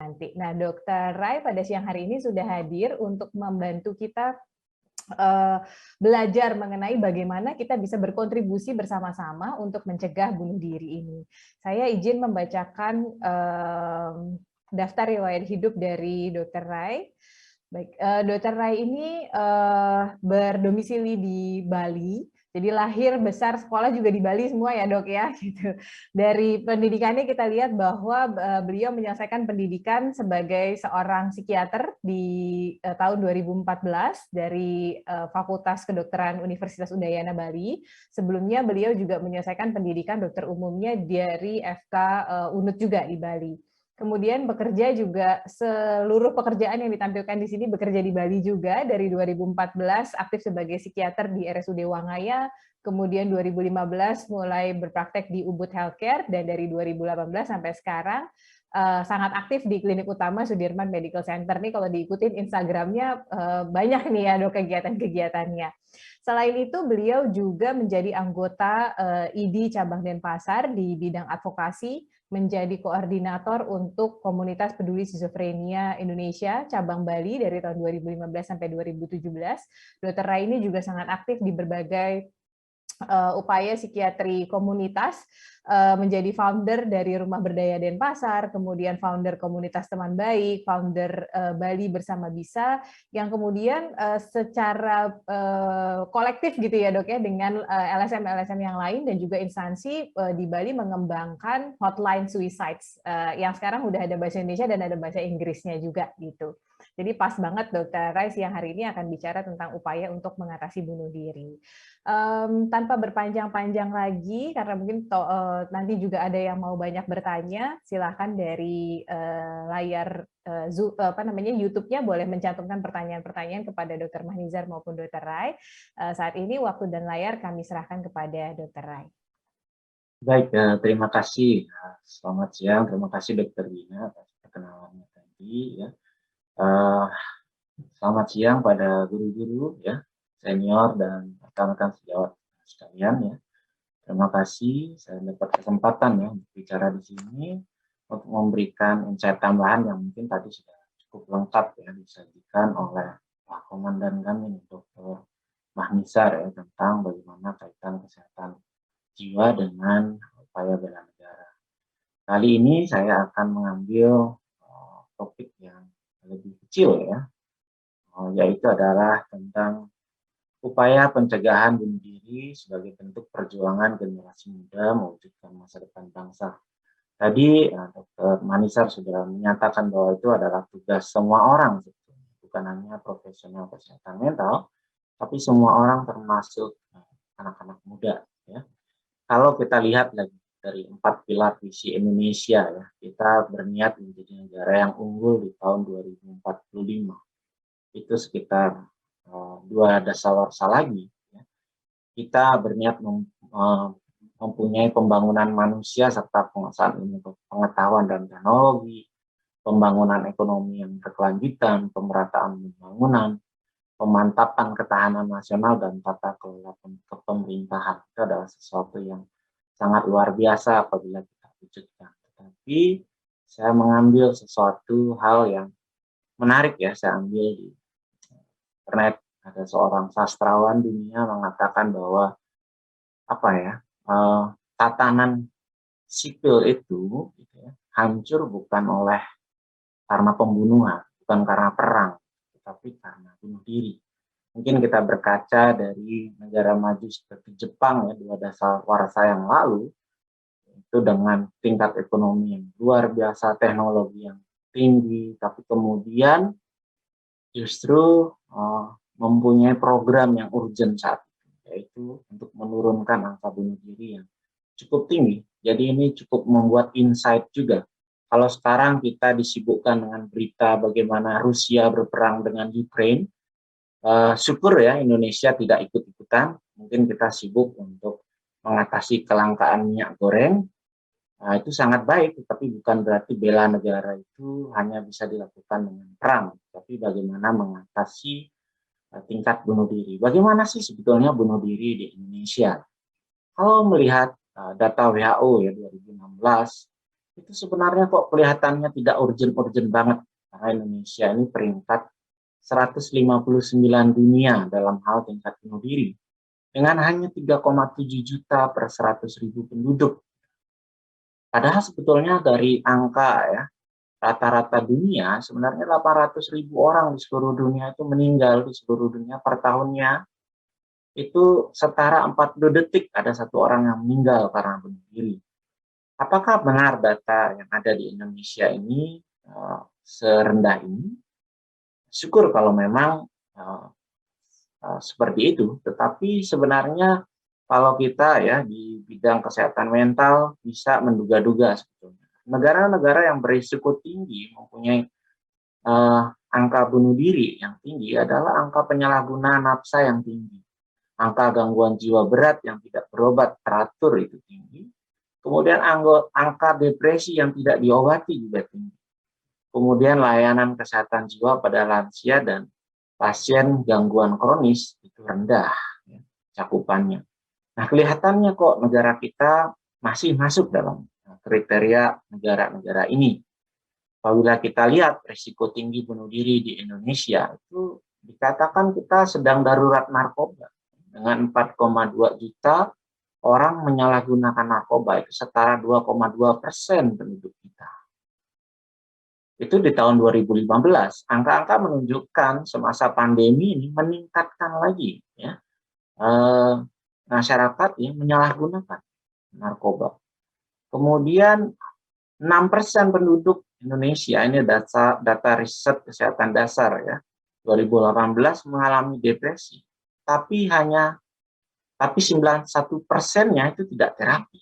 nanti. Nah, Dokter Rai pada siang hari ini sudah hadir untuk membantu kita belajar mengenai bagaimana kita bisa berkontribusi bersama-sama untuk mencegah bunuh diri ini. Saya izin membacakan daftar riwayat hidup dari Dokter Rai. Baik, Dokter Rai ini berdomisili di Bali. Jadi lahir, besar, sekolah juga di Bali semua ya dok ya. Gitu. Dari pendidikannya kita lihat bahwa beliau menyelesaikan pendidikan sebagai seorang psikiater di tahun 2014 dari Fakultas Kedokteran Universitas Udayana Bali. Sebelumnya beliau juga menyelesaikan pendidikan dokter umumnya dari FK Unut juga di Bali. Kemudian bekerja juga seluruh pekerjaan yang ditampilkan di sini bekerja di Bali juga dari 2014 aktif sebagai psikiater di RSUD Wangaya, kemudian 2015 mulai berpraktek di Ubud Healthcare dan dari 2018 sampai sekarang sangat aktif di Klinik Utama Sudirman Medical Center nih kalau diikutin Instagramnya banyak nih ya dok kegiatan-kegiatannya. Selain itu beliau juga menjadi anggota ID Cabang Denpasar di bidang advokasi, menjadi koordinator untuk komunitas peduli skizofrenia Indonesia cabang Bali dari tahun 2015 sampai 2017. Dokter Rai ini juga sangat aktif di berbagai upaya psikiatri komunitas, menjadi founder dari Rumah Berdaya Denpasar, kemudian founder komunitas teman baik, founder Bali Bersama Bisa, yang kemudian secara kolektif gitu ya dok ya, dengan LSM-LSM yang lain dan juga instansi di Bali mengembangkan hotline suicides, yang sekarang udah ada bahasa Indonesia dan ada bahasa Inggrisnya juga gitu. Jadi pas banget Dokter Rai yang hari ini akan bicara tentang upaya untuk mengatasi bunuh diri. Tanpa berpanjang-panjang lagi, karena mungkin nanti juga ada yang mau banyak bertanya, silakan dari layar YouTube-nya boleh mencantumkan pertanyaan-pertanyaan kepada Dr. Mahnizar maupun Dr. Rai. Saat ini waktu dan layar kami serahkan kepada Dr. Rai. Baik, terima kasih. Selamat siang, terima kasih Dr. Dina atas perkenalannya tadi. Ya. Selamat siang pada guru-guru, ya, senior dan rekan-rekan sejawat sekalian. Ya. Terima kasih saya dapat kesempatan ya bicara di sini untuk memberikan insight tambahan yang mungkin tadi sudah cukup lengkap ya disajikan oleh Pak Komandan kami, Dr. Mahnizar ya, tentang bagaimana kaitan kesehatan jiwa dengan upaya bela negara. Kali ini saya akan mengambil topik yang lebih kecil ya, yaitu adalah tentang upaya pencegahan bunuh diri sebagai bentuk perjuangan generasi muda mewujudkan masa depan bangsa. Tadi Dr. Mahnizar sudah menyatakan bahwa itu adalah tugas semua orang, bukan hanya profesional kesehatan mental, tapi semua orang termasuk anak-anak muda. Ya. Kalau kita lihat lagi dari 4 pilar visi Indonesia, ya, kita berniat menjadi negara yang unggul di tahun 2045. Itu sekitar 2 dasawarsa lagi. Ya. Kita berniat mempunyai pembangunan manusia serta penguasaan ilmu pengetahuan dan teknologi, pembangunan ekonomi yang berkelanjutan, pemerataan pembangunan, pemantapan ketahanan nasional dan tata kelola kepemerintahan. Itu adalah sesuatu yang sangat luar biasa apabila kita wujudkan. Tetapi saya mengambil sesuatu hal yang menarik ya, saya ambil di internet. Ada seorang sastrawan dunia mengatakan bahwa tatanan sipil itu gitu ya, hancur bukan karena pembunuhan, bukan karena perang, tetapi karena bunuh diri. Mungkin kita berkaca dari negara maju seperti Jepang ya, 2 dasawarsa yang lalu, itu dengan tingkat ekonomi yang luar biasa, teknologi yang tinggi, tapi kemudian justru mempunyai program yang urgent saat itu, yaitu untuk menurunkan angka bunuh diri yang cukup tinggi. Jadi ini cukup membuat insight juga. Kalau sekarang kita disibukkan dengan berita bagaimana Rusia berperang dengan Ukraine, syukur ya Indonesia tidak ikut-ikutan. Mungkin kita sibuk untuk mengatasi kelangkaan minyak goreng. Itu sangat baik, tapi bukan berarti bela negara itu hanya bisa dilakukan dengan perang, tapi bagaimana mengatasi tingkat bunuh diri. Bagaimana sih sebetulnya bunuh diri di Indonesia? Kalau melihat data WHO ya 2016, itu sebenarnya kok kelihatannya tidak urgent-urgent banget. Karena Indonesia ini peringkat 159 dunia dalam hal tingkat bunuh diri. Dengan hanya 3,7 juta per 100.000 penduduk. Padahal sebetulnya dari angka ya, rata-rata dunia sebenarnya 800.000 orang di seluruh dunia itu meninggal di seluruh dunia per tahunnya. Itu setara 40 detik ada satu orang yang meninggal karena bunuh diri. Apakah benar data yang ada di Indonesia ini serendah ini? Syukur kalau memang seperti itu, tetapi sebenarnya kalau kita ya di bidang kesehatan mental bisa menduga-duga sebetulnya. Negara-negara yang berisiko tinggi mempunyai angka bunuh diri yang tinggi adalah angka penyalahgunaan nafsa yang tinggi. Angka gangguan jiwa berat yang tidak berobat teratur itu tinggi. Kemudian angka depresi yang tidak diobati juga tinggi. Kemudian layanan kesehatan jiwa pada lansia dan pasien gangguan kronis itu rendah ya, cakupannya. Nah, kelihatannya kok negara kita masih masuk dalam kriteria negara-negara ini. Apabila kita lihat risiko tinggi bunuh diri di Indonesia, itu dikatakan kita sedang darurat narkoba. Dengan 4,2 juta orang menyalahgunakan narkoba, itu setara 2,2% penduduk kita. Itu di tahun 2015. Angka-angka menunjukkan semasa pandemi ini meningkatkan lagi ya, masyarakat yang menyalahgunakan narkoba. Kemudian 6% penduduk Indonesia, ini data riset kesehatan dasar ya, 2018 mengalami depresi. Tapi 91%-nya itu tidak terapi.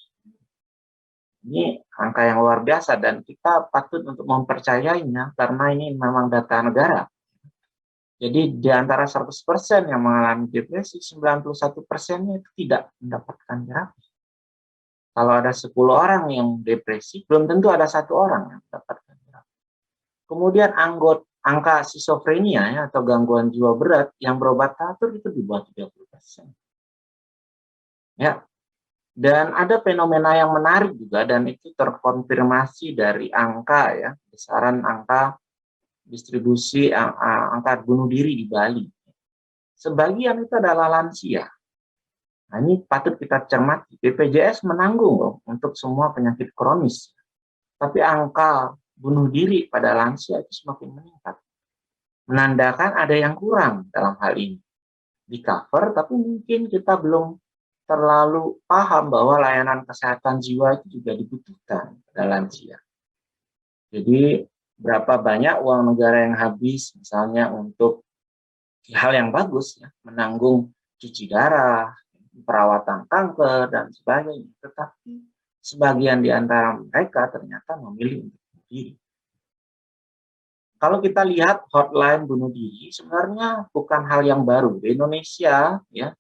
Ini angka yang luar biasa dan kita patut untuk mempercayainya karena ini memang data negara. Jadi di antara 100% yang mengalami depresi, 91%-nya itu tidak mendapatkan terapi. Kalau ada 10 orang yang depresi, belum tentu ada 1 orang yang mendapatkan terapi. Kemudian angka skizofrenia ya, atau gangguan jiwa berat yang berobat teratur itu di bawah 30%. Ya. Dan ada fenomena yang menarik juga dan itu terkonfirmasi dari angka ya, besaran angka distribusi angka bunuh diri di Bali. Sebagian itu adalah lansia. Nah, ini patut kita cermati. BPJS menanggung loh untuk semua penyakit kronis. Tapi angka bunuh diri pada lansia itu semakin meningkat. Menandakan ada yang kurang dalam hal ini. Di cover, tapi mungkin kita belum terlalu paham bahwa layanan kesehatan jiwa itu juga dibutuhkan pada lansia. Jadi berapa banyak uang negara yang habis misalnya untuk hal yang bagus ya, menanggung cuci darah, perawatan kanker dan sebagainya. Tetapi sebagian di antara mereka ternyata memilih untuk bunuh diri. Kalau kita lihat hotline bunuh diri sebenarnya bukan hal yang baru. Di Indonesia ya,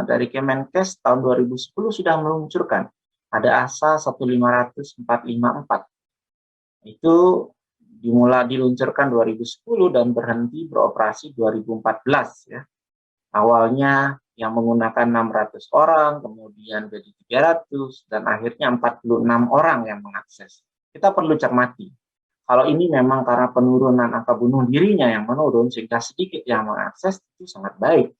dari Kemenkes tahun 2010 sudah meluncurkan ada ASA 1500454. Itu diluncurkan 2010 dan berhenti beroperasi 2014 ya. Awalnya yang menggunakan 600 orang, kemudian jadi 300 dan akhirnya 46 orang yang mengakses. Kita perlu cermati. Kalau ini memang karena penurunan angka bunuh dirinya yang menurun sehingga sedikit yang mengakses, itu sangat baik.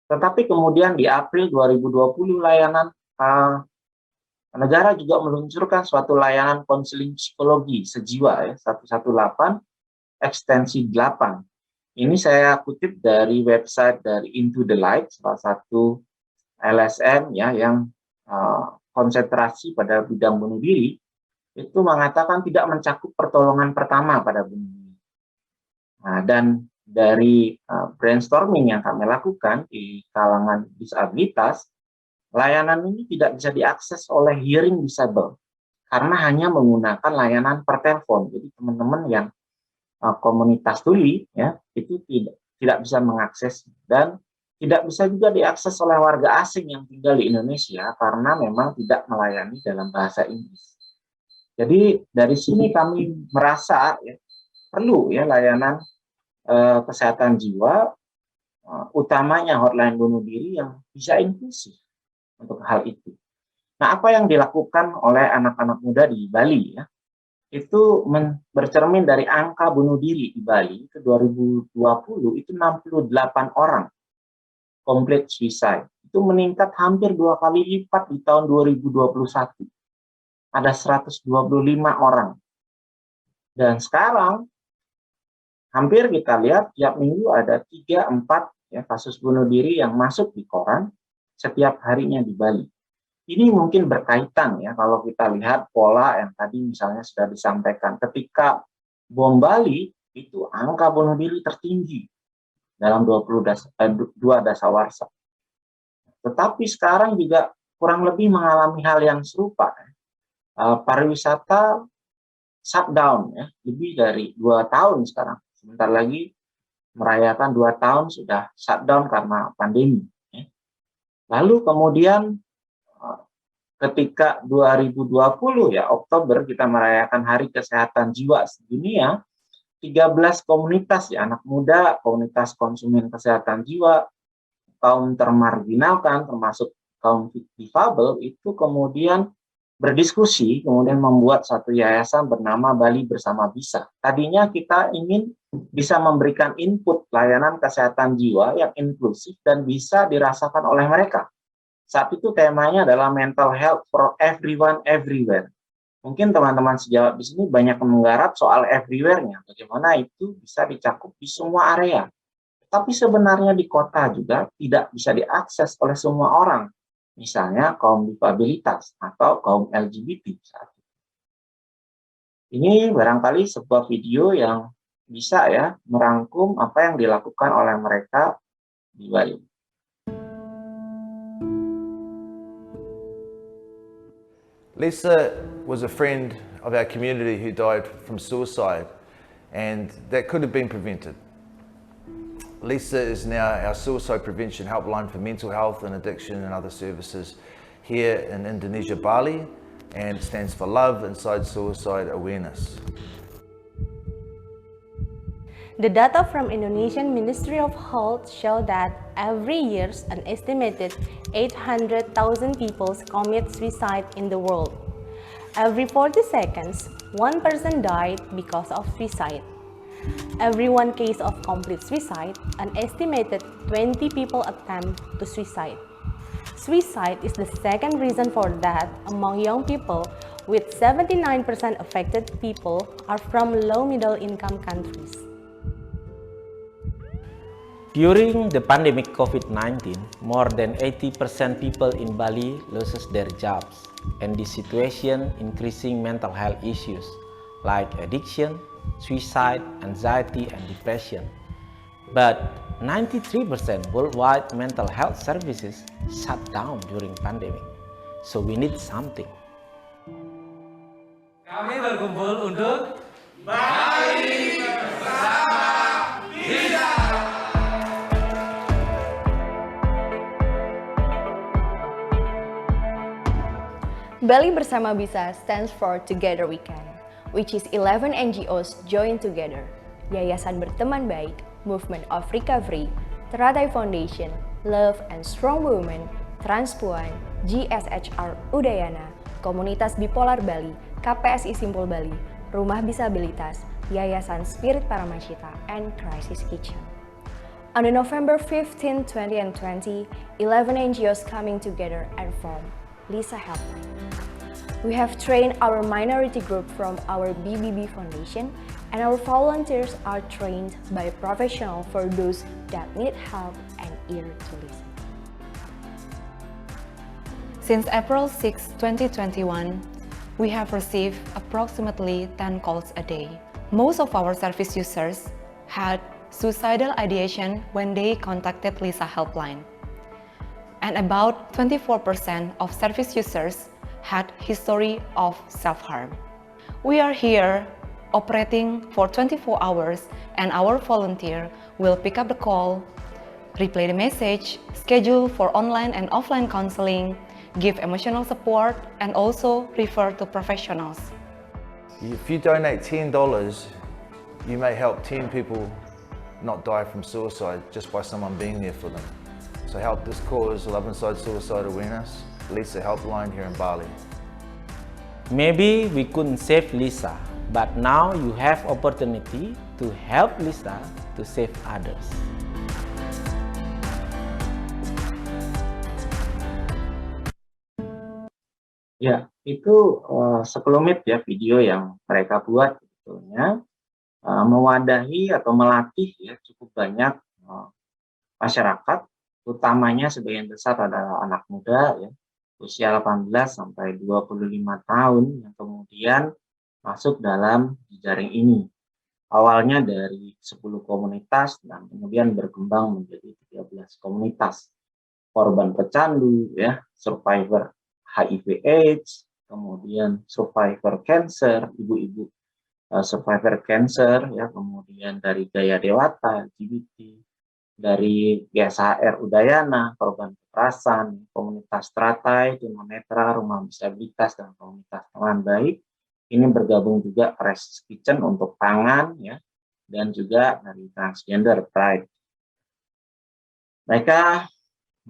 Tetapi kemudian di April 2020 layanan negara juga meluncurkan suatu layanan konseling psikologi sejiwa ya, 118 ekstensi 8. Ini saya kutip dari website dari Into the Light, salah satu LSM ya yang konsentrasi pada bidang bunuh diri, itu mengatakan tidak mencakup pertolongan pertama pada bunuh diri. Nah, dan dari brainstorming yang kami lakukan di kalangan disabilitas, layanan ini tidak bisa diakses oleh hearing disable karena hanya menggunakan layanan per telepon. Jadi teman-teman yang komunitas tuli ya itu tidak bisa mengakses dan tidak bisa juga diakses oleh warga asing yang tinggal di Indonesia karena memang tidak melayani dalam bahasa Inggris. Jadi dari sini kami merasa ya, perlu ya layanan kesehatan jiwa, utamanya hotline bunuh diri yang bisa inklusif untuk hal itu. Nah, apa yang dilakukan oleh anak-anak muda di Bali ya, itu bercermin dari angka bunuh diri di Bali ke 2020 itu 68 orang complete suicide. Itu meningkat hampir 2 kali lipat di tahun 2021. Ada 125 orang. Dan sekarang hampir kita lihat tiap minggu ada 3-4 ya, kasus bunuh diri yang masuk di koran setiap harinya di Bali. Ini mungkin berkaitan ya kalau kita lihat pola yang tadi misalnya sudah disampaikan. Ketika bom Bali itu angka bunuh diri tertinggi dalam 2 dasawarsa. Tetapi sekarang juga kurang lebih mengalami hal yang serupa. Pariwisata shutdown ya, lebih dari 2 tahun sekarang. Sebentar lagi merayakan 2 tahun sudah shutdown karena pandemi. Ya. Lalu kemudian ketika 2020 ya Oktober kita merayakan Hari Kesehatan Jiwa Sedunia, 13 komunitas ya, anak muda, komunitas konsumen kesehatan jiwa, kaum termarginalkan termasuk kaum difabel itu kemudian berdiskusi, kemudian membuat satu yayasan bernama Bali Bersama Bisa. Tadinya kita ingin bisa memberikan input layanan kesehatan jiwa yang inklusif dan bisa dirasakan oleh mereka. Saat itu temanya adalah mental health for everyone everywhere. Mungkin teman-teman sejawat di sini banyak menggarap soal everywhere-nya, bagaimana itu bisa dicakup di semua area. Tapi sebenarnya di kota juga tidak bisa diakses oleh semua orang, misalnya kaum difabilitas atau kaum LGBT. Ini barangkali sebuah video yang bisa ya merangkum apa yang dilakukan oleh mereka di Bali. Lisa was a friend of our community who died from suicide, and that could have been prevented. Lisa is now our suicide prevention helpline for mental health and addiction and other services here in Indonesia, Bali, and it stands for Love Inside Suicide Awareness. The data from Indonesian Ministry of Health show that every year an estimated 800,000 people commit suicide in the world. Every 40 seconds, one person died because of suicide. Every 1 case of complete suicide, an estimated 20 people attempt to suicide. Suicide is the second reason for death among young people, with 79% affected people are from low-middle income countries. During the pandemic COVID-19, more than 80% people in Bali loses their jobs, and this situation increasing mental health issues like addiction, suicide, anxiety, and depression. But 93% worldwide mental health services shut down during pandemic. So we need something. Kami berkumpul untuk Bali Bersama Bisa. Bali Bersama Bisa stands for Together We Can, which is 11 NGOs joined together. Yayasan Berteman Baik, Movement of Recovery, Teratai Foundation, Love and Strong Women, Transpuan, GSHR Udayana, Komunitas Bipolar Bali, KPSI Simpul Bali, Rumah Disabilitas, Yayasan Spirit Paramacita, and Crisis Kitchen. On November 15, 2020, 11 NGOs coming together and form Lisa Helpline. We have trained our minority group from our BBB Foundation, and our volunteers are trained by professionals for those that need help and ear to listen. Since April 6, 2021, we have received approximately 10 calls a day. Most of our service users had suicidal ideation when they contacted Lisa Helpline. And about 24% of service users had history of self-harm. We are here operating for 24 hours, and our volunteer will pick up the call, replay the message, schedule for online and offline counseling, give emotional support, and also refer to professionals. If you donate $10, you may help 10 people not die from suicide just by someone being there for them. So help this cause, Love Inside Suicide Awareness. Lisa Helpline here in Bali. Maybe we couldn't save Lisa, but now you have opportunity to help Lisa to save others. Ya, itu sekelumit ya video yang mereka buat sebetulnya mewadahi atau melatih ya cukup banyak masyarakat, utamanya sebagian besar adalah anak muda ya, usia 18 sampai 25 tahun yang kemudian masuk dalam jejaring ini. Awalnya dari 10 komunitas dan kemudian berkembang menjadi 13 komunitas. Korban pecandu ya, survivor HIV/AIDS, kemudian survivor cancer, ibu-ibu survivor cancer ya, kemudian dari Gaya Dewata, LGBT, dari GSHR Udayana, korban kekerasan, komunitas Teratai, tunanetra, rumah disabilitas, dan komunitas teman baik. Ini bergabung juga Rescue Kitchen untuk pangan ya, dan juga dari transgender Pride. Mereka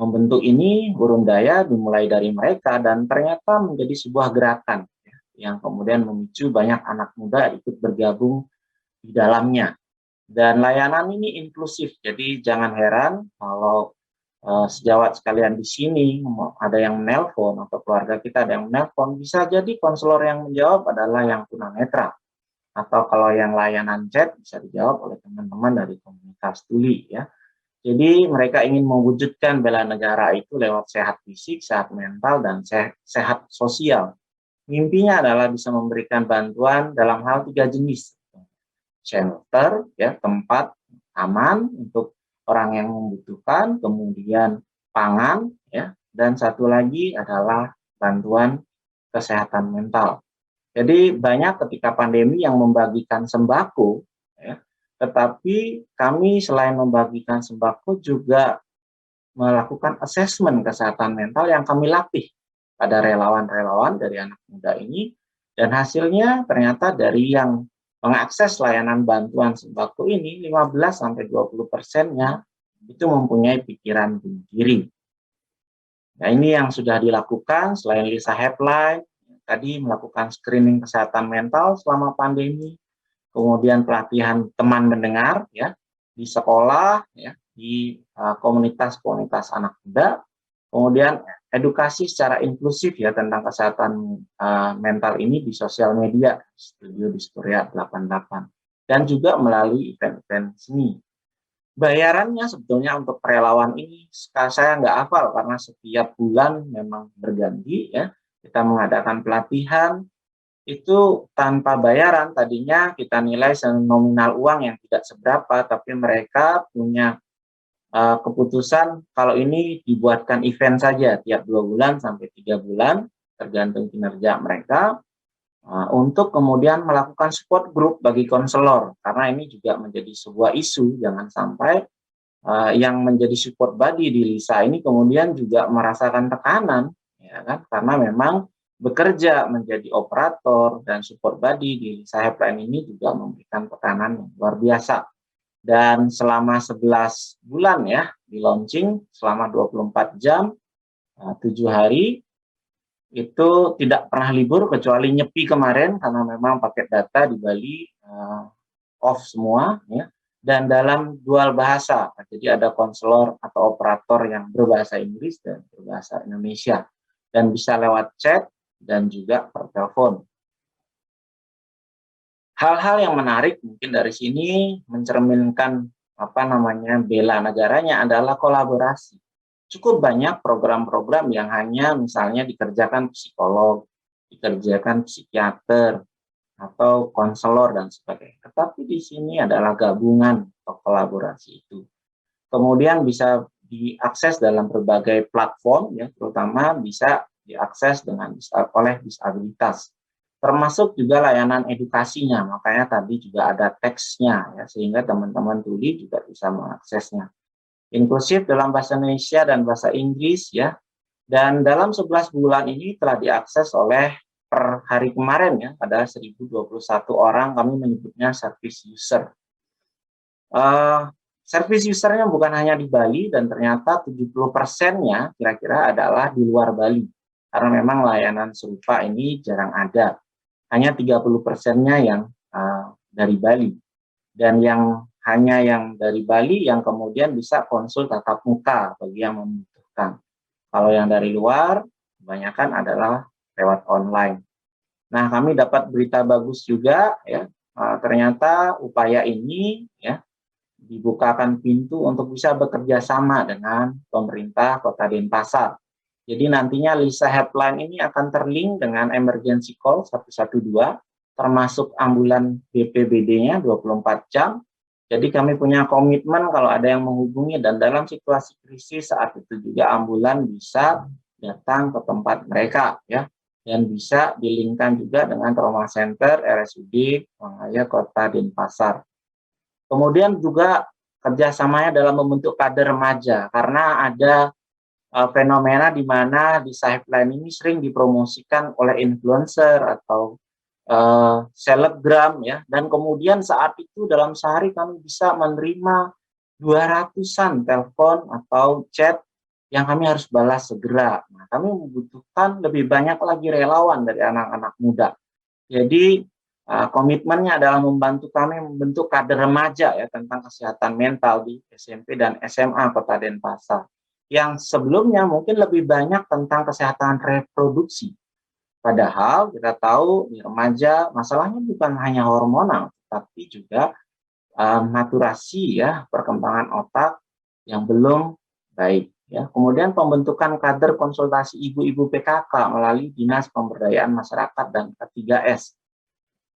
membentuk ini, Urun Daya dimulai dari mereka dan ternyata menjadi sebuah gerakan ya, yang kemudian memicu banyak anak muda ikut bergabung di dalamnya. Dan layanan ini inklusif, jadi jangan heran kalau sejawat sekalian di sini ada yang menelpon atau keluarga kita ada yang menelpon, bisa jadi konselor yang menjawab adalah yang tunanetra. Atau kalau yang layanan chat bisa dijawab oleh teman-teman dari komunitas tuli ya. Jadi mereka ingin mewujudkan bela negara itu lewat sehat fisik, sehat mental, dan sehat sosial. Mimpinya adalah bisa memberikan bantuan dalam hal 3 jenis. Shelter, ya, tempat aman untuk orang yang membutuhkan, kemudian pangan, ya, dan satu lagi adalah bantuan kesehatan mental. Jadi banyak ketika pandemi yang membagikan sembako, ya, tetapi kami selain membagikan sembako juga melakukan asesmen kesehatan mental yang kami latih pada relawan-relawan dari anak muda ini, dan hasilnya ternyata dari yang mengakses layanan bantuan sembako ini 15-20%-nya itu mempunyai pikiran bunuh diri. Nah, ini yang sudah dilakukan selain Lisa Helpline, tadi melakukan screening kesehatan mental selama pandemi, kemudian pelatihan teman mendengar ya di sekolah ya, di komunitas-komunitas anak muda, kemudian edukasi secara inklusif ya tentang kesehatan mental ini di sosial media, Studio Distoria 88, dan juga melalui event-event seni. Bayarannya sebetulnya untuk relawan ini saya nggak hafal karena setiap bulan memang berganti ya. Kita mengadakan pelatihan itu tanpa bayaran, tadinya kita nilai nominal uang yang tidak seberapa, tapi mereka punya keputusan kalau ini dibuatkan event saja tiap 2 bulan sampai 3 bulan, tergantung kinerja mereka, untuk kemudian melakukan support group bagi konselor, karena ini juga menjadi sebuah isu, jangan sampai yang menjadi support body di Lisa ini kemudian juga merasakan tekanan, ya kan, karena memang bekerja menjadi operator dan support body di Lisa Helpline ini juga memberikan tekanan yang luar biasa. Dan selama 11 bulan ya, di launching selama 24 jam, 7 hari, itu tidak pernah libur kecuali Nyepi kemarin karena memang paket data di Bali off semua ya. Dan dalam dual bahasa, jadi ada konselor atau operator yang berbahasa Inggris dan berbahasa Indonesia. Dan bisa lewat chat dan juga per telepon. Hal-hal yang menarik mungkin dari sini mencerminkan bela negaranya adalah kolaborasi. Cukup banyak program-program yang hanya misalnya dikerjakan psikolog, dikerjakan psikiater, atau konselor dan sebagainya. Tetapi di sini adalah gabungan atau kolaborasi itu. Kemudian bisa diakses dalam berbagai platform, ya, terutama bisa diakses oleh disabilitas. Termasuk juga layanan edukasinya, makanya tadi juga ada teksnya, ya, sehingga teman-teman tuli juga bisa mengaksesnya. Inklusif dalam bahasa Indonesia dan bahasa Inggris, ya, dan dalam 11 bulan ini telah diakses oleh per hari kemarin ya, ada 1021 orang, kami menyebutnya service user. Service usernya bukan hanya di Bali, dan ternyata 70%-nya kira-kira adalah di luar Bali. karena memang layanan serupa ini jarang ada. Hanya 30%-nya yang dari Bali. Dan hanya yang dari Bali yang kemudian bisa konsul tatap muka bagi yang membutuhkan. Kalau yang dari luar, kebanyakan adalah lewat online. Nah, kami dapat berita bagus juga, ya. Ternyata upaya ini, ya, dibukakan pintu untuk bisa bekerja sama dengan pemerintah Kota Denpasar. Jadi nantinya Lisa Helpline ini akan terlink dengan emergency call 112, termasuk ambulan BPBD-nya 24 jam. Jadi kami punya komitmen kalau ada yang menghubungi dan dalam situasi krisis saat itu juga ambulan bisa datang ke tempat mereka, ya, dan bisa dilingkan juga dengan trauma center RSUD Wangaya Kota Denpasar. Kemudian juga kerjasamanya dalam membentuk kader remaja, karena ada fenomena di mana Lisa Helpline ini sering dipromosikan oleh influencer atau selebgram, ya, dan kemudian saat itu dalam sehari kami bisa menerima 200-an telepon atau chat yang kami harus balas segera. Nah, kami membutuhkan lebih banyak lagi relawan dari anak-anak muda. Jadi komitmennya adalah membantu kami membentuk kader remaja, ya, tentang kesehatan mental di SMP dan SMA Kota Denpasar. Yang sebelumnya mungkin lebih banyak tentang kesehatan reproduksi. Padahal kita tahu di remaja masalahnya bukan hanya hormonal, tapi juga maturasi, ya, perkembangan otak yang belum baik. Ya. Kemudian pembentukan kader konsultasi ibu-ibu PKK melalui Dinas Pemberdayaan Masyarakat dan K3S.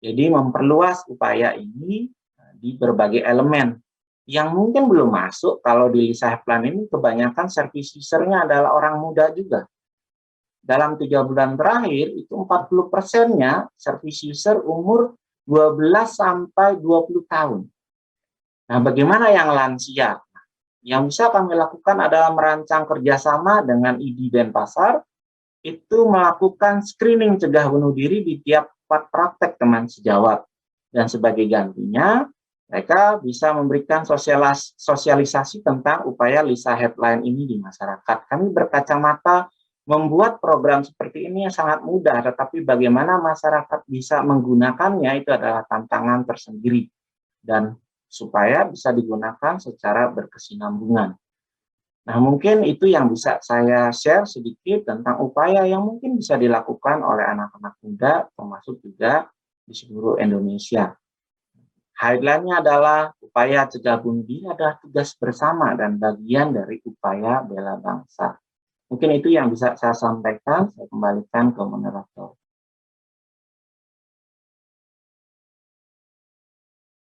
Jadi memperluas upaya ini di berbagai elemen. Yang mungkin belum masuk, kalau di Lisa Helpline ini kebanyakan service user-nya adalah orang muda juga. Dalam 3 bulan terakhir, itu 40%-nya service user umur 12 sampai 20 tahun. Nah, bagaimana yang lansia? Yang bisa kami lakukan adalah merancang kerjasama dengan ID Denpasar, itu melakukan screening cegah bunuh diri di tiap praktek teman sejawat. Dan sebagai gantinya, mereka bisa memberikan sosialisasi tentang upaya Lisa Helpline ini di masyarakat. Kami berkacamata membuat program seperti ini yang sangat mudah, tetapi bagaimana masyarakat bisa menggunakannya itu adalah tantangan tersendiri. Dan supaya bisa digunakan secara berkesinambungan. Nah, mungkin itu yang bisa saya share sedikit tentang upaya yang mungkin bisa dilakukan oleh anak-anak muda, termasuk juga di seluruh Indonesia. Highlight-nya adalah upaya cegah bunuh diri adalah tugas bersama dan bagian dari upaya bela bangsa. Mungkin itu yang bisa saya sampaikan, saya kembalikan ke moderator.